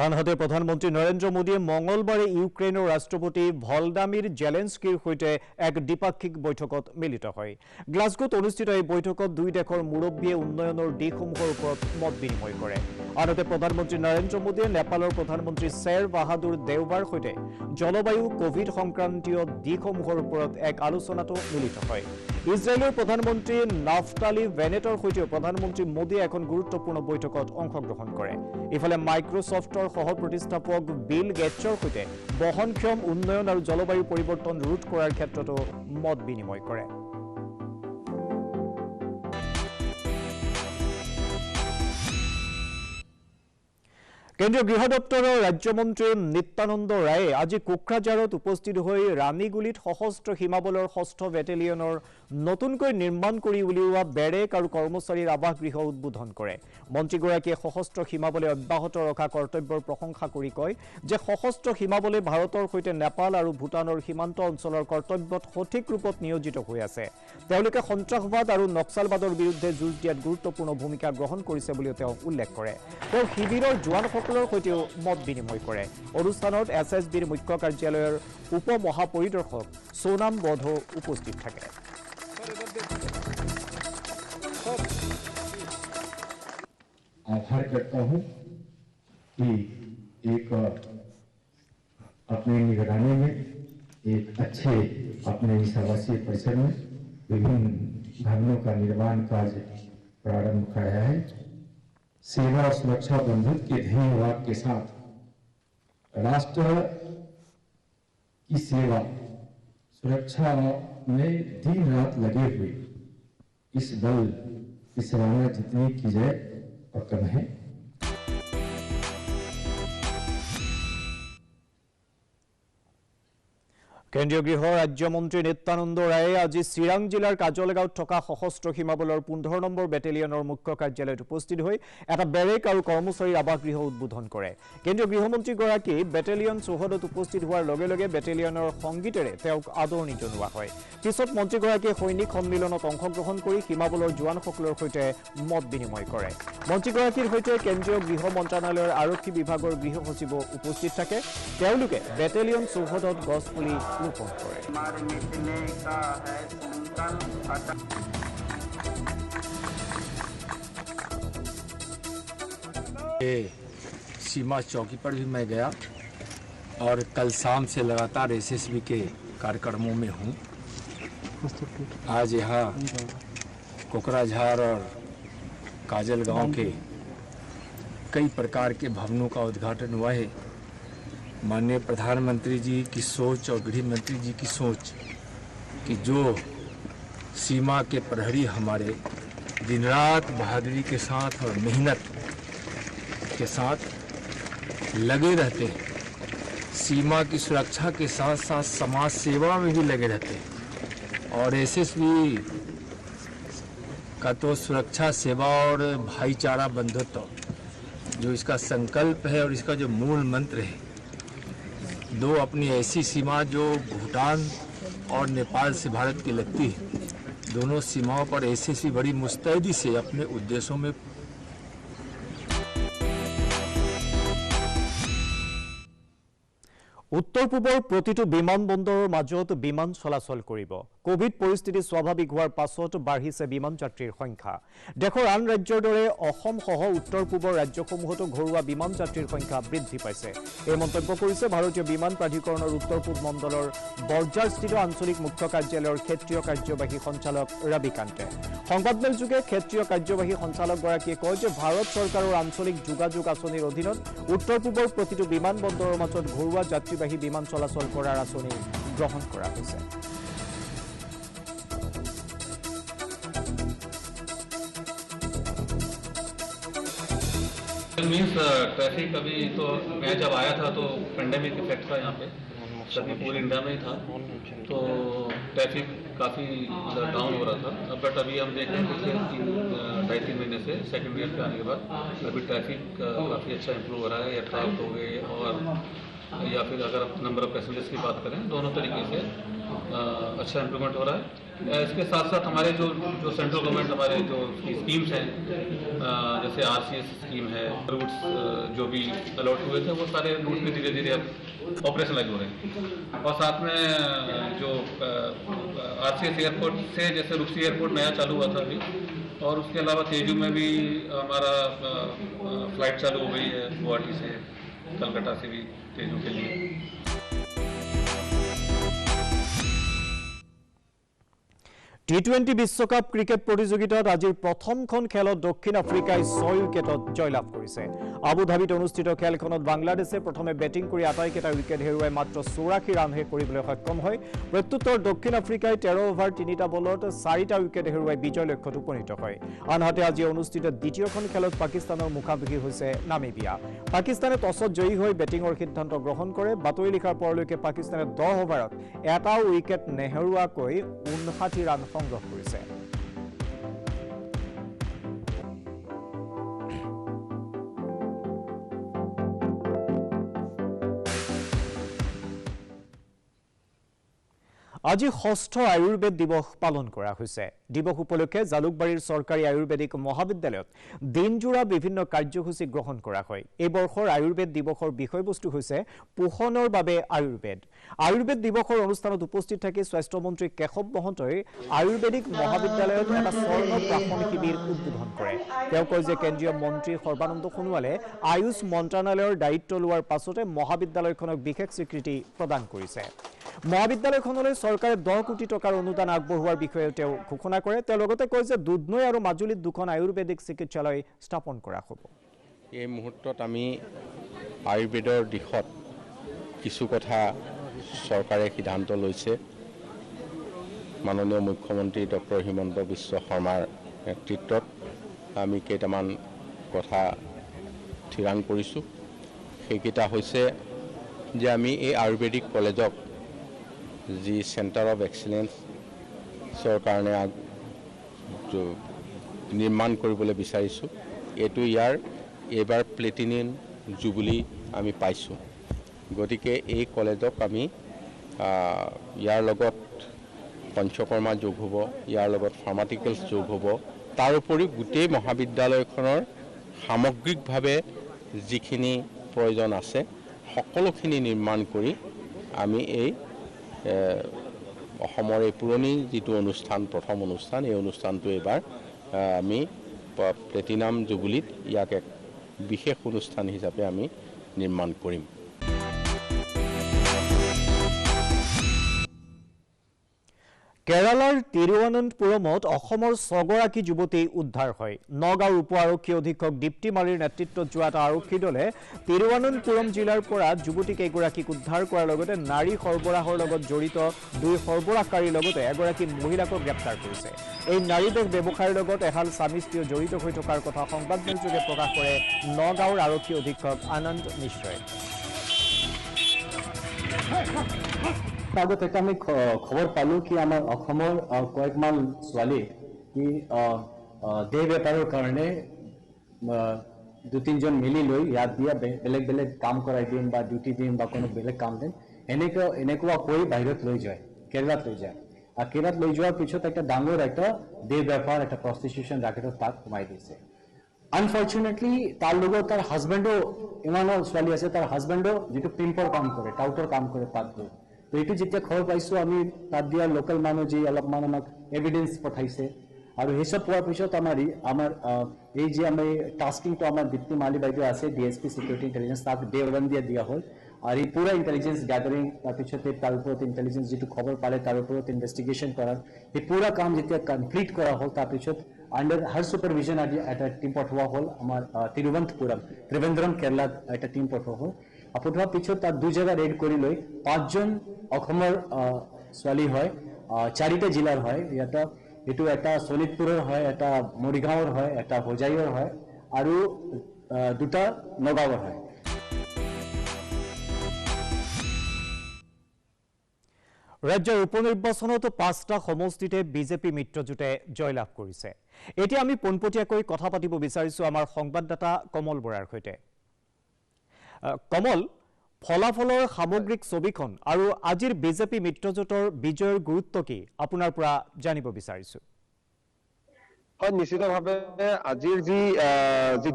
আনহাতে প্ৰধানমন্ত্ৰী নৰেন্দ্ৰ মোদীয়ে মঙলবাৰে ইউক্ৰেইনৰ ৰাষ্ট্ৰপতি ভলডামিৰ জেলেনস্কিৰ সৈতে এক দ্বিপাক্ষিক বৈঠকত মিলিত হয় গ্লাছগোত অনুষ্ঠিত এই বৈঠকত দুই দেশৰ মুৰব্বীয়ে উন্নয়নৰ দিশসমূহৰ ওপৰত মত বিনিময় কৰে আনহাতে প্ৰধানমন্ত্ৰী নৰেন্দ্ৰ মোদীয়ে নেপালৰ প্ৰধানমন্ত্ৰী শ্বেৰ বাহাদুৰ দেওবাৰ সৈতে জলবায়ু কোভিড সংক্ৰান্তীয় দিশসমূহৰ ওপৰত এক আলোচনাতো মিলিত হয় ইজৰাইলৰ প্ৰধানমন্ত্ৰী নাফতালি বেনেটৰ সৈতে প্ৰধানমন্ত্ৰী মোদীয়ে এখন গুৰুত্বপূৰ্ণ বৈঠকত অংশগ্ৰহণ কৰে ইফালে মাইক্ৰছফ্টৰ সহ-প্ৰতিষ্ঠাপক বিল গেটছৰ সৈতে বহনক্ষম উন্নয়ন আৰু জলবায়ু পৰিৱৰ্তন ৰোধ কৰাৰ ক্ষেত্ৰতো মত বিনিময় কৰে কেন্দ্ৰীয় গৃহ দপ্তৰৰ ৰাজ্যমন্ত্ৰী নিত্যানন্দ ৰায়ে আজি কোকৰাঝাৰত উপস্থিত হৈ ৰাণীগুলিত সশস্ত্ৰ সীমাবলৰ ৬ষ্ঠ বেটেলিয়নৰ নতুনকৈ নিৰ্মাণ কৰি উলিওৱা বেৰেক আৰু কৰ্মচাৰীৰ আৱাসগৃহ উদ্বোধন কৰে। মন্ত্ৰীগৰাকীয়ে সশস্ত্ৰ সীমাবলে অব্যাহত ৰখা কৰ্তব্যৰ প্ৰশংসা কৰি কয় যে সশস্ত্ৰ সীমাবলে ভাৰতৰ সৈতে নেপাল আৰু ভূটানৰ সীমান্ত অঞ্চলৰ কৰ্তব্যত সঠিক ৰূপত নিয়োজিত হৈ আছে। তেওঁলোকে সন্ত্ৰাসবাদ আৰু নক্সালবাদৰ বিৰুদ্ধে যুঁজ দিয়াত গুৰুত্বপূৰ্ণ ভূমিকা গ্ৰহণ কৰিছে বুলিও তেওঁ উল্লেখ কৰে। তেওঁ শিবিৰৰ জোৱানসকলৰ সৈতেও মত বিনিময় কৰে। অনুষ্ঠানত SSBৰ মুখ্য কাৰ্যালয়ৰ উপ মহাপৰিদৰ্শক সোনাম বধো উপস্থিত থাকে। आभार करता हूं कि एक अपने निगरानी में एक अच्छे अपने इस आवासीय परिसर में विभिन्न भवनों का निर्माण कार्य प्रारंभ कराया है। सेवा और सुरक्षा बंधुत्व के ध्येय वाक्य के साथ राष्ट्र की सेवा सुरक्षा में दिन रात लगे हुए इस बल की सराहना जितनी की जाए और कम है। কেন্দ্ৰীয় গৃহ ৰাজ্যমন্ত্ৰী নিত্যানন্দ ৰায়ে আজি চিৰাং জিলাৰ কাজলগাঁৱত থকা সশস্ত্ৰ সীমাবলৰ 15 নম্বৰ বেটেলিয়নৰ মুখ্য কাৰ্যালয়ত উপস্থিত হৈ এটা বেৰেক আৰু কৰ্মচাৰীৰ আৱাসগৃহ উদ্বোধন কৰে। কেন্দ্ৰীয় গৃহমন্ত্ৰীগৰাকী বেটেলিয়ন চৌহদত উপস্থিত হোৱাৰ লগে লগে বেটেলিয়নৰ সংগীতেৰে তেওঁক আদৰণি জনোৱা হয়। পিছত মন্ত্ৰীগৰাকীয়ে সৈনিক সন্মিলনত অংশগ্ৰহণ কৰি সীমাবলৰ জোৱানসকলৰ সৈতে মত বিনিময় কৰে। মন্ত্ৰীগৰাকীৰ সৈতে কেন্দ্ৰীয় গৃহ মন্ত্ৰালয়ৰ আৰক্ষী বিভাগৰ গৃহ সচিবো উপস্থিত থাকে। তেওঁলোকে বেটেলিয়ন চৌহদত গছপুলি ৰোপণ কৰে। सीमा चौकी पर भी मैं गया और कल शाम से लगातार SSB के कार्यक्रमों में हूँ। आज यहाँ कोकराझार और काजल गांव के कई प्रकार के भवनों का उद्घाटन हुआ है। माननीय प्रधानमंत्री जी की सोच और गृह मंत्री जी की सोच कि जो सीमा के प्रहरी हमारे दिन रात बहादुरी के साथ और मेहनत के साथ लगे रहते हैं, सीमा की सुरक्षा के साथ साथ समाज सेवा में भी लगे रहते हैं। और SSB का तो सुरक्षा सेवा और भाईचारा बंधुत्व जो इसका संकल्प है और इसका जो मूल मंत्र है, दो अपनी ऐसी सीमा जो भूटान और नेपाल से भारत की लगती है, दोनों सीमाओं पर SSB बड़ी मुस्तैदी से अपने उद्देश्यों में উত্তৰ পূবৰ প্ৰতিটো বিমানবন্দৰৰ মাজত বিমান চলাচল কৰিব। কোভিড পৰিস্থিতি স্বাভাৱিক হোৱাৰ পাছত বাঢ়িছে বিমান যাত্ৰীৰ সংখ্যা। দেশৰ আন ৰাজ্যৰ দৰে অসম সহ উত্তৰ পূবৰ ৰাজ্যসমূহতো ঘৰুৱা বিমান যাত্ৰীৰ সংখ্যা বৃদ্ধি পাইছে। এই মন্তব্য কৰিছে ভাৰতীয় বিমান প্ৰাধিকৰণৰ উত্তৰ পূব মণ্ডলৰ বৰ্জাৰস্থিত আঞ্চলিক মুখ্য কাৰ্যালয়ৰ ক্ষেত্ৰীয় কাৰ্যবাহী সঞ্চালক ৰবিকান্তে। সংবাদমেলযোগে ক্ষেত্ৰীয় কাৰ্যবাহী সঞ্চালকগৰাকীয়ে কয় যে ভাৰত চৰকাৰৰ আঞ্চলিক যোগাযোগ আঁচনিৰ অধীনত উত্তৰ পূবৰ প্ৰতিটো বিমানবন্দৰৰ মাজত ঘৰুৱা যাত্ৰীবাহী বিমান চলাচল কৰাৰ আঁচনি গ্ৰহণ কৰা হৈছে। मीन्स ट्रैफिक अभी तो मैं जब आया था तो पेंडेमिक इफेक्ट था यहाँ पे, सभी पूरे इंडिया में ही था, तो ट्रैफिक काफ़ी डाउन हो रहा था। बट अभी हम देख रहे हैं पिछले 2.5-3 महीने से सेकेंड वेव के आने के बाद अभी ट्रैफिक काफ़ी अच्छा इंप्रूव हो रहा है। एयरक्राफ्ट हो गए और या फिर अगर नंबर ऑफ पैसेंजर्स की बात करें, दोनों तरीके से अच्छा इम्प्रूवमेंट हो रहा है। इसके साथ साथ हमारे जो सेंट्रल गवर्नमेंट हमारे जो स्कीम्स हैं, जैसे RCS स्कीम है, रूट्स जो भी अलॉट हुए थे वो सारे रूट भी धीरे धीरे अब ऑपरेशनलाइज हो रहे हैं। और साथ में जो RCS एयरपोर्ट से जैसे रुपसी एयरपोर्ट नया चालू हुआ था अभी, और उसके अलावा तेजू में भी हमारा फ्लाइट चालू हो गई है गुवाहाटी से, कलकत्ता से भी तेजू के लिए। T20 বিশ্বকাপ ক্ৰিকেট প্ৰতিযোগিতাত আজিৰ প্ৰথমখন খেলত দক্ষিণ আফ্ৰিকাই 6 উইকেটত জয়লাভ কৰিছে। আবু ধাবিত অনুষ্ঠিত খেলখনত বাংলাদেশে প্ৰথমে বেটিং কৰি আটাইকেইটা উইকেট হেৰুৱাই মাত্ৰ 84 ৰানহে কৰিবলৈ সক্ষম হয়। প্ৰত্যুত্তৰ দক্ষিণ আফ্ৰিকাই 13 অভাৰ 3টা বলত 4টা উইকেট হেৰুৱাই বিজয় লক্ষ্যত উপনীত হয়। আনহাতে আজি অনুষ্ঠিত দ্বিতীয়খন খেলত পাকিস্তানৰ মুখামুখি হৈছে নামিবিয়া। পাকিস্তানে টছত জয়ী হৈ বেটিঙৰ সিদ্ধান্ত গ্ৰহণ কৰে। বাতৰি লিখাৰ পৰলৈকে পাকিস্তানে 10 অভাৰত এটা উইকেট নেহেৰুৱাকৈ 59 ৰান সংগ্ৰহ কৰিছে। আজি 6ষ্ঠ আয়ুৰ্বেদ দিৱস পালন কৰা হৈছে। দিৱস উপলক্ষে জালুকবাৰীৰ চৰকাৰী আয়ুৰ্বেদিক মহাবিদ্যালয়ত দিনজোৰা বিভিন্ন কাৰ্যসূচী গ্ৰহণ কৰা হয়। এই বৰ্ষৰ আয়ুৰ্বেদ দিৱসৰ বিষয়বস্তু হৈছে পোষণৰ বাবে আয়ুৰ্বেদ। আয়ুৰ্বেদ দিৱসৰ অনুষ্ঠানত উপস্থিত থাকি স্বাস্থ্যমন্ত্ৰী কেশৱ মহন্তই আয়ুৰ্বেদিক মহাবিদ্যালয়ত এটা স্বৰ্ণ প্ৰাশন শিবিৰ উদ্বোধন কৰে। তেওঁ কয় যে কেন্দ্ৰীয় মন্ত্ৰী সৰ্বানন্দ সোণোৱালে আয়ুষ মন্ত্ৰালয়ৰ দায়িত্ব লোৱাৰ পাছতে মহাবিদ্যালয়খনক বিশেষ স্বীকৃতি প্ৰদান কৰিছে। মহাবিদ্যালয়খনলৈ চৰকাৰে 10 কোটি টকাৰ অনুদান আগবঢ়োৱাৰ বিষয়ে তেওঁ ঘোষণা কৰে। তেওঁ লগতে কয় যে দুধনৈ আৰু মাজুলীত 2খন আয়ুৰ্বেদিক চিকিৎসালয় স্থাপন কৰা হ'ব। এই মুহূৰ্তত আমি আয়ুৰ্বেদৰ দিশত কিছু কথা চৰকাৰে সিদ্ধান্ত লৈছে। মাননীয় মুখ্যমন্ত্ৰী ডক্টৰ হিমন্ত বিশ্ব শৰ্মাৰ নেতৃত্বত আমি কেইটামান কথা থিৰাং কৰিছোঁ। সেইকেইটা হৈছে যে আমি এই আয়ুৰ্বেদিক কলেজক যি চেণ্টাৰ অফ এক্সিলেঞ্চৰ কাৰণে নিৰ্মাণ কৰিবলৈ বিচাৰিছোঁ। এইটো এইবাৰ প্লেটিনিয়াম জুবিলি আমি পাইছোঁ। গতিকে এই কলেজক আমি ইয়াৰ লগত পঞ্চকৰ্মা যোগ হ'ব, ইয়াৰ লগত ফাৰ্মাটিকেলছ যোগ হ'ব। তাৰোপৰি গোটেই মহাবিদ্যালয়খনৰ সামগ্ৰিকভাৱে যিখিনি প্ৰয়োজন আছে সকলোখিনি নিৰ্মাণ কৰি আমি এই অসমৰ এই পুৰণি যিটো অনুষ্ঠান, প্ৰথম অনুষ্ঠান, এই অনুষ্ঠানটো এইবাৰ আমি প্লেটিনাম জুবিলিত ইয়াক এক বিশেষ অনুষ্ঠান হিচাপে আমি নিৰ্মাণ কৰিম। কেৰালাৰ তিৰুৱনন্তপুৰমত অসমৰ 6গৰাকী যুৱতী উদ্ধাৰ হয়। নগাঁৱৰ উপ আৰক্ষী অধীক্ষক দীপ্তি মালিৰ নেতৃত্বত যোৱা এটা আৰক্ষী দলে তিৰুৱনন্তপুৰম জিলাৰ পৰা যুৱতী কেইগৰাকীক উদ্ধাৰ কৰাৰ লগতে নাৰী সৰবৰাহৰ লগত জড়িত 2 সৰবৰাহকাৰীৰ লগতে এগৰাকী মহিলাকো গ্ৰেপ্তাৰ কৰিছে। এই নাৰীবেশ ব্যৱসায়ৰ লগত এহাল স্বামী স্ত্ৰীও জড়িত হৈ থকাৰ কথা সংবাদমেলযোগে প্ৰকাশ কৰে নগাঁৱৰ আৰক্ষী অধীক্ষক আনন্দ মিশ্ৰই। আগত এটা আমি খবৰ পালোঁ কি আমাৰ অসমৰ কয়েকমান ছোৱালী কি দেহ বেপাৰৰ কাৰণে 2-3জন মিলি লৈ ইয়াত দিয়া বেলেগ বেলেগ কাম কৰাই দিম বা ডিউটি দিম বা কোনো বেলেগ কাম দিম এনেকুৱা কৰি বাহিৰত লৈ যায়, কেৰেলাত লৈ যায়। আৰু কেৰেলাত লৈ যোৱাৰ পিছত একটা ডাঙৰ একটা দেহ বেপাৰ, একটা প্ৰষ্টিটিউশ্যন ৰাকেটত তাক সোমাই দিছে। আনফৰ্চুনেটলি তাৰ লগত তাৰ হাজবেণ্ডো, ইমানো ছোৱালী আছে, তাৰ হাজবেণ্ডো যিটো পিম্পৰ কাম কৰে, টাউটৰ কাম কৰে তাত গৈ। তো এইটো যেতিয়া খবৰ পাইছোঁ আমি তাত দিয়া লোকেল মানুহ যি অলপমান আমাক এভিডেন্স পঠাইছে। আৰু সেইসব পোৱাৰ পিছত আমাৰ এই যে আমি টাস্কিংটো আমাৰ দীপ্তি মালি বাইদেউ আছে, DSP চিকিউৰিটি ইণ্টেলিজেন্স, তাক ডে 1 দিয়া হ'ল। আৰু এই পুৰা ইণ্টেলিজেন্স গ্যাদাৰিং, তাৰপিছতে তাৰ ওপৰত ইণ্টেলিজেন্স যিটো খবৰ পালে তাৰ ওপৰত ইনভেষ্টিগেশ্যন কৰাৰ এই পুৰা কাম যেতিয়া কমপ্লিট কৰা হ'ল, তাৰপিছত আণ্ডাৰ হাৰ সুপাৰভিশন আজি এটা টিম পঠোৱা হ'ল। আমাৰ ত্ৰিভেন্দ্ৰম কেৰালাত এটা টিম পঠোৱা হ'ল। পঠোৱাৰ পিছত তাত 2 জাগা ৰেড কৰি লৈ 5জন অসমৰ ছোৱালী হয়, 4টা জিলাৰ হয়। এইটো এটা শোণিতপুৰৰ হয়, এটা মৰিগাঁৱৰ হয়, এটা হোজাইৰ হয় আৰু 2টা নগাঁৱৰ হয়। ৰাজ্যৰ উপনিৰ্বাচনত 5টা সমষ্টিতে বিজেপি মিত্ৰজোঁটে জয়লাভ কৰিছে। এতিয়া আমি পোনপটীয়াকৈ কথা পাতিব বিচাৰিছোঁ আমাৰ সংবাদদাতা কমল বৰাৰ সৈতে। কমল, ফলাফলৰ সামগ্ৰিক ছবিখন আৰু আজিৰ বিজেপি মিত্ৰজোঁটৰ বিজয়ৰ গুৰুত্ব কি আপোনাৰ পৰা জানিব বিচাৰিছোঁ। হয়, নিশ্চিতভাৱে আজিৰ যি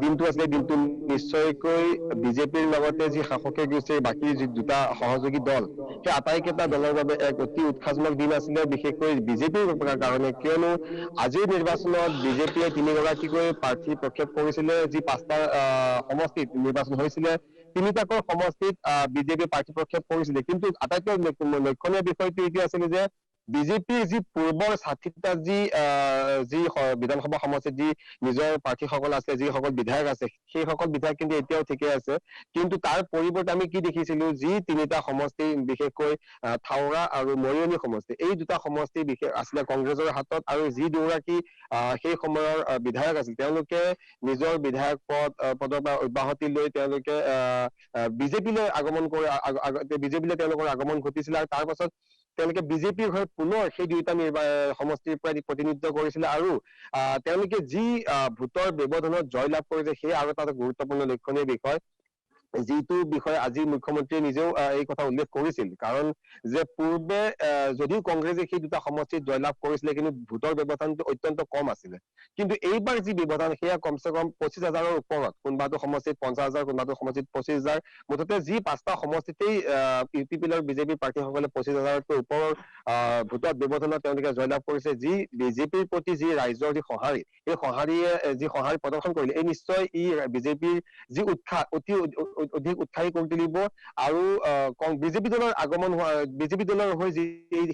দিনটো আছে, দিনটো নিশ্চয়কৈ বিজেপিৰ লগতে যি শাসকে গৈছে বাকী যি 2টা সহযোগী দল, সেই আটাইকেইটা দলৰ বাবে এক অতি উৎসাহজনক দিন আছিলে, বিশেষকৈ বিজেপিৰ কাৰণে। কিয়নো আজিৰ নিৰ্বাচনত বিজেপিয়ে 3গৰাকীকৈ প্ৰাৰ্থী প্ৰক্ষেপ কৰিছিলে। যি 5টা সমষ্টিত নিৰ্বাচন হৈছিলে, 3টাকৈ সমষ্টিত বিজেপি প্ৰাৰ্থী প্ৰক্ষেপ কৰিছিলে। কিন্তু আটাইতকৈ লক্ষণীয় বিষয়টো এইটো আছিল যে বিজেপিৰ যি পূৰ্বৰ ৬০টা যি বিধানসভা সমষ্টিত যি নিজৰ প্ৰাৰ্থীসকল আছে, যিসকল বিধায়ক আছে, সেইসকল বিধায়ক কিন্তু এতিয়াও ঠিকে আছে। কিন্তু তাৰ পৰিৱৰ্তে আমি কি দেখিছিলো, যি ৩টা সমষ্টি, বিশেষকৈ থাওৰা আৰু মৰিয়নি সমষ্টি, এই দুটা সমষ্টি বিশেষ আছিলে কংগ্ৰেছৰ হাতত, আৰু যি দুগৰাকী সেই সময়ৰ বিধায়ক আছিল তেওঁলোকে নিজৰ বিধায়ক পদৰ পৰা অব্যাহতি লৈ তেওঁলোকে বিজেপিলৈ আগমন কৰি বিজেপিলৈ তেওঁলোকৰ আগমন ঘটিছিলে, আৰু তাৰ পাছত তেওঁলোকে বিজেপিৰ হৈ পুনৰ সেই দুইটা সমষ্টিৰ পৰা প্ৰতিনিধিত্ব কৰিছিলে, আৰু তেওঁলোকে যি ভোটৰ ব্যৱধানত জয়লাভ কৰিছে সেই আৰু এটা গুৰুত্বপূৰ্ণ লক্ষণীয় বিষয়, যিটো বিষয়ে আজি মুখ্যমন্ত্ৰীয়ে নিজেও এই কথা উল্লেখ কৰিছিল। কাৰণ যে পূৰ্বে যদিও কংগ্ৰেছে সেই দুটা সমষ্টিত জয়লাভ কৰিছিলে, কিন্তু ভোটৰ ব্যৱধানটো অত্যন্ত কম আছিলে। কিন্তু এইবাৰ যি ব্যৱধান সেয়া কমচে কম ২৫,০০০ৰ ওপৰত, কোনোবাটো সমষ্টিত ৫০,০০০, কোনোবাটো সমষ্টিত ২৫,০০০, মুঠতে যি ৫টা সমষ্টিতেই UPPL আৰু বিজেপিৰ প্ৰাৰ্থীসকলে ২৫,০০০তকৈ ওপৰৰ ভোটৰ ব্যৱধানত তেওঁলোকে জয়লাভ কৰিছে। যি বিজেপিৰ প্ৰতি যি ৰাইজৰ যি সঁহাৰি, এই সঁহাৰিয়ে যি সঁহাৰি প্ৰদৰ্শন কৰিলে, এই নিশ্চয় বিজেপিৰ যি উৎসাহ অধিক উৎসাহী কৰি তুলিব, আৰু বিজেপি দলৰ আগমন হোৱা, বিজেপি দলৰ হৈ যি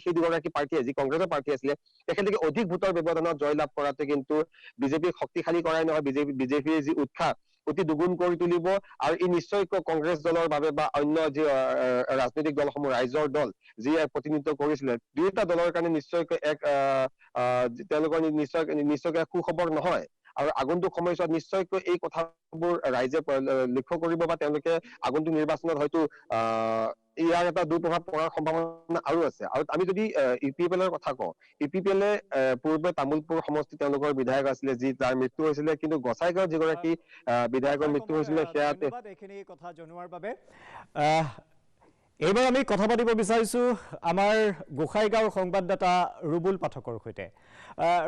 সেই দুগৰাকী প্ৰাৰ্থীয়ে, যি কংগ্ৰেছৰ প্ৰাৰ্থী আছিলে, তেখেতলোকে অধিক ভোটৰ ব্যৱধানত জয়লাভ কৰাটো কিন্তু বিজেপিক শক্তিশালী কৰাই নহয়, বিজেপিৰ যি উৎসাহ অতি দুগুণ কৰি তুলিব, আৰু ই নিশ্চয়কৈ কংগ্ৰেছ দলৰ বাবে বা অন্য যি ৰাজনৈতিক দলসমূহ, ৰাইজৰ দল যিয়ে প্ৰতিনিধিত্ব কৰিছিলে, দুয়োটা দলৰ কাৰণে নিশ্চয়কৈ তেওঁলোকৰ নিশ্চয়কৈ সুখবৰ নহয়। আৰু আগন্তুক সময়ছোৱাত নিশ্চয়কৈ এই কথাবোৰ ৰাইজে লক্ষ্য কৰিব, বা তেওঁলোকে আগন্তুক নিৰ্বাচনত হয়তো ইয়াৰ এটা দুঃপ্ৰভাৱ পৰাৰ সম্ভাৱনা আৰু আছে। আৰু আমি যদি UPPL কথা কওঁ, UPPL পূৰ্বে তামুলপুৰ সমষ্টি তেওঁলোকৰ বিধায়ক আছিলে, যাৰ মৃত্যু হৈছিলে, কিন্তু গোসাইগাঁৱত যিগৰাকী বিধায়কৰ মৃত্যু হৈছিলে সেয়া এইখিনি কথা জনোৱাৰ বাবে। এইবাৰ আমি কথা পাতিব বিচাৰিছো আমাৰ গোসাইগাঁৱৰ সংবাদদাতা ৰুবুল পাঠকৰ সৈতে।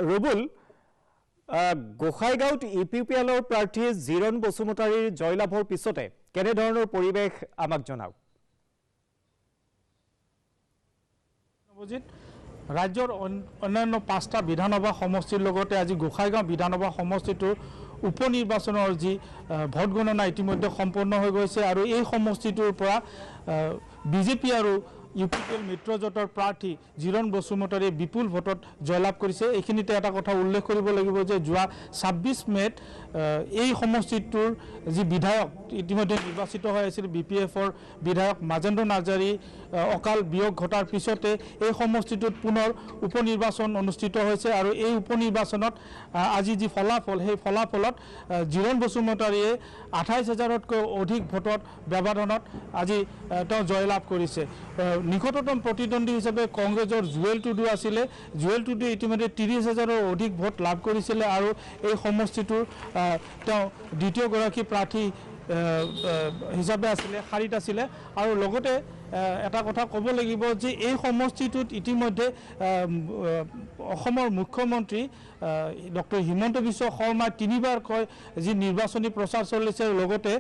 ৰুবুল, গোসাইগাঁৱত UPPLৰ প্ৰাৰ্থী জিৰণ বসুমতাৰীৰ জয়লাভৰ পিছতে কেনেধৰণৰ পৰিৱেশ আমাক জনাওক। ৰাজ্যৰ অন্যান্য 5টা বিধানসভা সমষ্টিৰ লগতে আজি গোসাইগাঁও বিধানসভা সমষ্টিটোৰ উপ নিৰ্বাচনৰ যি ভোট গণনা ইতিমধ্যে সম্পন্ন হৈ গৈছে, আৰু এই সমষ্টিটোৰ পৰা বিজেপি আৰু UPPL মিত্ৰজোঁটৰ প্ৰাৰ্থী জিৰণ বসুমতাৰীয়ে বিপুল ভোটত জয়লাভ কৰিছে। এইখিনিতে এটা কথা উল্লেখ কৰিব লাগিব যে যোৱা ২৬ মে'ত এই সমষ্টিটোৰ যি বিধায়ক ইতিমধ্যে নিৰ্বাচিত হৈ আছিল, BPFৰ বিধায়ক মাজেন্দ্ৰ নাৰ্জাৰী অকাল বিয়োগ ঘটাৰ পিছতে এই সমষ্টিটোত পুনৰ উপ নিৰ্বাচন অনুষ্ঠিত হৈছে, আৰু এই উপ নিৰ্বাচনত আজি যি ফলাফল, সেই ফলাফলত জিৰণ বসুমতাৰীয়ে ২৮,০০০তকৈ অধিক ভোটৰ ব্যৱধানত আজি তেওঁ জয়লাভ কৰিছে। নিকটতম প্ৰতিদ্বন্দ্বী হিচাপে কংগ্ৰেছৰ জুৱেল টুডু আছিলে। জুৱেল টুডুৱে ইতিমধ্যে ৩০,০০০ৰ অধিক ভোট লাভ কৰিছিলে, আৰু এই সমষ্টিটোৰ তেওঁ দ্বিতীয়গৰাকী প্ৰাৰ্থী হিচাপে আছিলে, শাৰীত আছিলে। আৰু লগতে এটা কথা ক'ব লাগিব যে এই সমষ্টিটোত ইতিমধ্যে অসমৰ মুখ্যমন্ত্ৰী ডক্টৰ হিমন্ত বিশ্ব শৰ্মাই 3বাৰকৈ যি নিৰ্বাচনী প্ৰচাৰ চলিছে, লগতে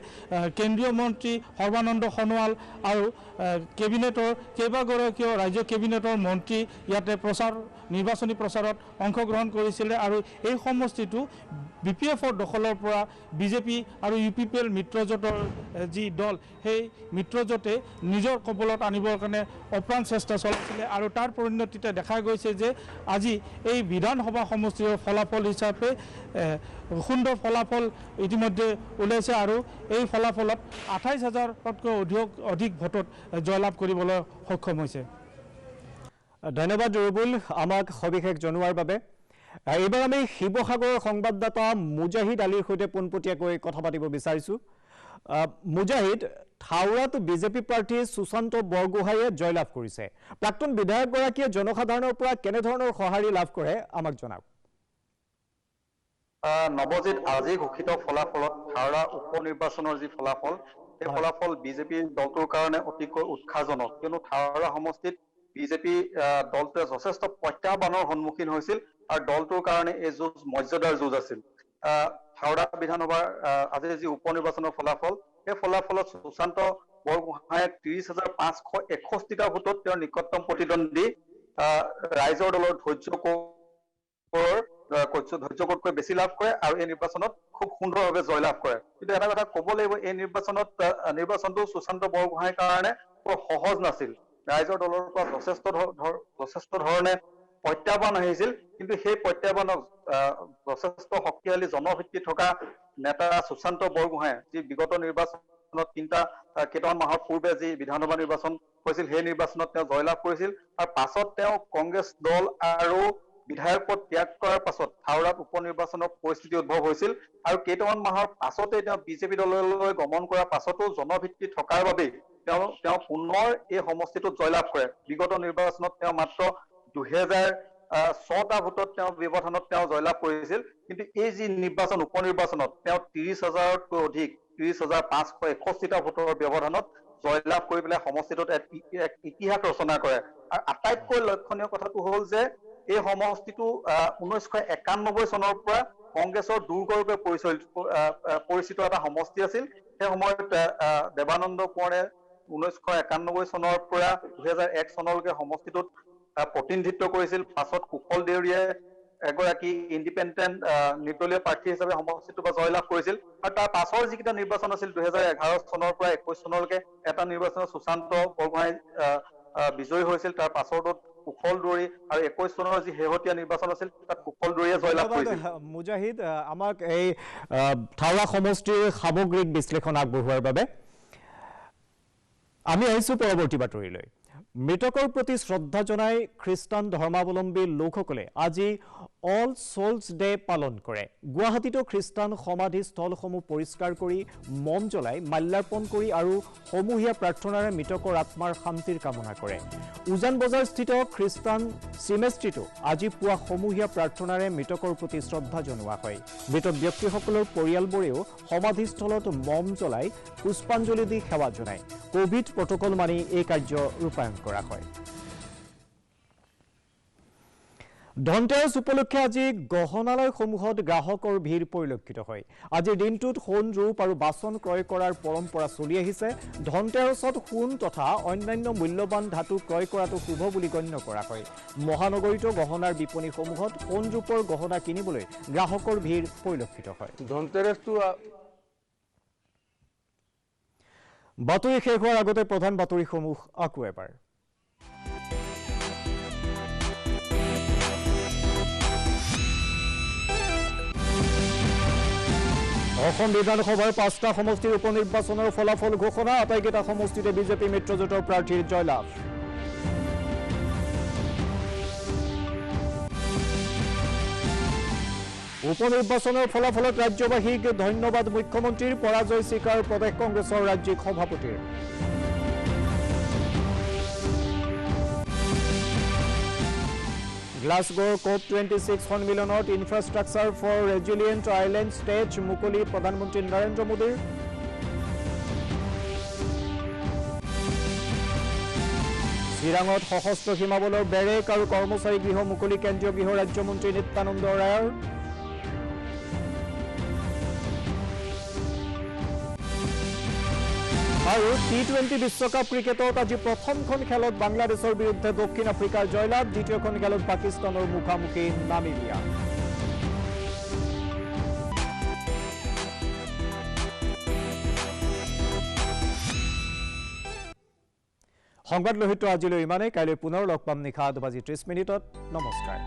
কেন্দ্ৰীয় মন্ত্ৰী সৰ্বানন্দ সোণোৱাল আৰু কেবিনেটৰ কেইবাগৰাকীও ৰাজ্য কেবিনেটৰ মন্ত্ৰী ইয়াতে নিৰ্বাচনী প্ৰচাৰত অংশগ্ৰহণ কৰিছিলে। আৰু এই সমষ্টিটো BPFৰ দখলৰ পৰা বিজেপি আৰু UPPL মিত্ৰজোঁটৰ যি দল, সেই মিত্ৰজোঁটে নিজৰ কবলত আনিবৰ কাৰণে অপ্ৰাণ চেষ্টা চলাইছিলে, আৰু তাৰ পৰিণতিতে দেখা গৈছে যে আজি এই বিধানসভা সমষ্টিৰ ফলাফল হিচাপে সুন্দৰ ফলাফল ইতিমধ্যে ওলাইছে, আৰু এই ফলাফলত ২৮,০০০তকৈ অধিক ভোটত জয়লাভ কৰিবলৈ সক্ষম হৈছে। ধন্যবাদ ৰুবুল আমাক সবিশেষ জনোৱাৰ বাবে। এইবাৰ আমি শিৱসাগৰৰ সংবাদদাতা মুজাহিদ আলীৰ সৈতে পোনপটীয়াকৈ কথা পাতিব বিচাৰিছোঁ। মুজাহিদ, থাওৰাত বিজেপি প্ৰাৰ্থী সুশান্ত বৰগোহাঁয়ে জয়লাভ কৰিছে। প্ৰাক্তন বিধায়কগৰাকীয়ে জনসাধাৰণৰ পৰা কেনেধৰণৰ সঁহাৰি লাভ কৰে আমাক জনাওক। নৱজিত, আজি ঘোষিত ফলাফলত থাওৰা উপ নিৰ্বাচনৰ যি ফলাফল, সেই ফলাফল বিজেপিৰ দলটোৰ কাৰণে অতিকৈ উৎসাহজনক, কিয়নো থাওৰা সমষ্টিত বিজেপি দলটোৱে যথেষ্ট প্ৰত্যাহ্বানৰ সন্মুখীন হৈছিল, আৰু দলটোৰ কাৰণে এই যুঁজ মৰ্যাদাৰ যুঁজ আছিল। থাওৰা বিধানসভাৰ আজি যি উপ নিৰ্বাচনৰ ফলাফল, সেই ফলাফলত সুশান্ত বৰগোহাঁয়ে ৩০,৫৬১টা ভোটত তেওঁৰ নিকটতম প্ৰতিদ্বন্দ্বী ৰাইজৰ দলৰ ধৈৰ্যকোটকৈ বেছি লাভ কৰে, আৰু এই নিৰ্বাচনত খুব সুন্দৰভাৱে জয়লাভ কৰে। কিন্তু এটা কথা ক'ব লাগিব, এই নিৰ্বাচনটো সুশান্ত বৰগোহাঁইৰ কাৰণে বৰ সহজ নাছিল। ৰাইজৰ দলৰ পৰা যথেষ্ট ধৰণে প্ৰত্যাহ্বান আহিছিল, কিন্তু সেই প্ৰত্যাহ্বানক যথেষ্ট শক্তিশালী জনভিত্তি থকা নেতা সুশান্ত বৰগোহাঁয়ে যি বিগত নিৰ্বাচনত কেইটামান মাহৰ পূৰ্বে যি বিধানসভা নিৰ্বাচন হৈছিল সেই নিৰ্বাচনত তেওঁ জয়লাভ কৰিছিল। আৰু পাছত তেওঁ কংগ্ৰেছ দল আৰু বিধায়ক পদ ত্যাগ কৰাৰ পাছত হাওৰাত উপ নিৰ্বাচনৰ পৰিস্থিতি উদ্ভৱ হৈছিল আৰু কেইটামান মাহৰ পাছতে তেওঁ বিজেপি দললৈ গমন কৰাৰ পাছতো জনভিত্তি থকাৰ বাবেই তেওঁ পুনৰ এই সমষ্টিটোত জয়লাভ কৰে। বিগত নিৰ্বাচনত তেওঁ মাত্ৰ 2006টা ভোটত তেওঁ ব্যৱধানত তেওঁ জয়লাভ কৰিছিল, কিন্তু এই যি নিৰ্বাচন উপ নিৰ্বাচনত তেওঁ 30,000তকৈ অধিক 30,561টা ভোটৰ ব্যৱধানত জয়লাভ কৰি পেলাই সমষ্টিটোত এক ইতিহাস ৰচনা কৰে। আৰু আটাইতকৈ লক্ষণীয় কথাটো হ'ল যে এই সমষ্টিটো 1991 চনৰ পৰা কংগ্ৰেছৰ দুৰ্গৰূপে পৰিচিত এটা সমষ্টি আছিল। সেই সময়ত দেৱানন্দ কোঁৱৰে 1991 চনৰ পৰা 2001 চনলৈকে সমষ্টিটোত প্ৰতিনিধিত্ব কৰিছিল। পাছত কুশল দেউৰীয়ে এগৰাকী ইণ্ডিপেণ্ডেণ্ট নিৰ্দলীয় প্ৰাৰ্থী হিচাপে সমষ্টিটোৰ পৰা জয়লাভ কৰিছিল। আৰু তাৰ পাছৰ যিকেইটা নিৰ্বাচন আছিল 2011 চনৰ পৰা 21 চনলৈকে এটা নিৰ্বাচনত সুশান্ত বৰগোহাঁই বিজয়ী হৈছিল। তাৰ পাছৰটোত কুশল দুৱৰী আৰু 21 চনৰ যি শেহতীয়া নিৰ্বাচন আছিল তাত কুশল দুৱৰীয়ে জয়লাভ কৰিছিল। মুজাহিদ, আমাক এই থাওৰা সমষ্টিৰ সামগ্ৰিক বিশ্লেষণ আগবঢ়োৱাৰ বাবে আমি আহিছোঁ পৰৱৰ্তী বাতৰিলৈ। মৃতকৰ প্ৰতি শ্ৰদ্ধা জনাই খ্ৰীষ্টান ধৰ্মাৱলম্বী লোকসকলে আজি অল সোলছ ডে পালন কৰে। গুৱাহাটীতো খ্ৰীষ্টান সমাধিস্থলসমূহ পৰিষ্কাৰ কৰি মম জ্বলাই মাল্যাৰ্পণ কৰি আৰু সমূহীয়া প্ৰাৰ্থনাৰে মৃতকৰ আত্মাৰ শান্তিৰ কামনা কৰে। উজান বজাৰস্থিত খ্ৰীষ্টান চিমেষ্ট্ৰীটো আজি পুৱা সমূহীয়া প্ৰাৰ্থনাৰে মৃতকৰ প্ৰতি শ্ৰদ্ধা জনোৱা হয়। মৃত ব্যক্তিসকলৰ পৰিয়ালবোৰেও সমাধিস্থলত মম জ্বলাই পুষ্পাঞ্জলি দি সেৱা জনায়। কোভিড প্ৰটকল মানি এই কাৰ্য ৰূপায়ণ কৰা হয়। ধনতেৰছ উপলক্ষে আজি গহনালয়সমূহত গ্ৰাহকৰ ভিৰ পৰিলক্ষিত হয়। আজিৰ দিনটোত সোণ, ৰূপ আৰু বাচন ক্ৰয় কৰাৰ পৰম্পৰা চলি আহিছে। ধনতেৰছত সোণ তথা অন্যান্য মূল্যৱান ধাতু ক্ৰয় কৰাটো শুভ বুলি গণ্য কৰা হয়। মহানগৰীতো গহনাৰ বিপণীসমূহত সোণ, ৰূপৰ গহনা কিনিবলৈ গ্ৰাহকৰ ভিৰ পৰিলক্ষিত হয়। ধনতেৰছটো বাতৰি শেষ হোৱাৰ আগতে প্ৰধান বাতৰিসমূহ আকৌ এবাৰ। অসম বিধানসভাৰ 5টা সমষ্টিৰ উপ নিৰ্বাচনৰ ফলাফল ঘোষণা। আটাইকেইটা সমষ্টিতে বিজেপি মিত্ৰজোঁটৰ প্ৰাৰ্থীৰ জয়লাভ। উপ নিৰ্বাচনৰ ফলাফলত ৰাজ্যবাসীক ধন্যবাদ মুখ্যমন্ত্ৰীৰ। পৰাজয় স্বীকাৰ প্ৰদেশ কংগ্ৰেছৰ ৰাজ্যিক সভাপতিৰ। গ্লাছগোৰ COP26 সন্মিলনত infrastructure for resilient island states মুকলি প্ৰধানমন্ত্ৰী নৰেন্দ্ৰ মোদীৰ। চিৰাঙত সশস্ত্ৰ সীমাবলৰ বেৰেক আৰু কৰ্মচাৰী গৃহ মুকলি কেন্দ্ৰীয় গৃহ ৰাজ্যমন্ত্ৰী নিত্যানন্দ ৰায়ৰ। আৰু T20 বিশ্বকাপ ক্ৰিকেটত আজি প্ৰথমখন খেলত বাংলাদেশৰ বিৰুদ্ধে দক্ষিণ আফ্ৰিকাৰ জয়লাভ। দ্বিতীয়খন খেলত পাকিস্তানৰ মুখামুখি নামিবিয়া। সংবাদ লোহিত আজিলৈ ইমানেই। কাইলৈ পুনৰ লগ পাম নিশা 8:30 নমস্কাৰ।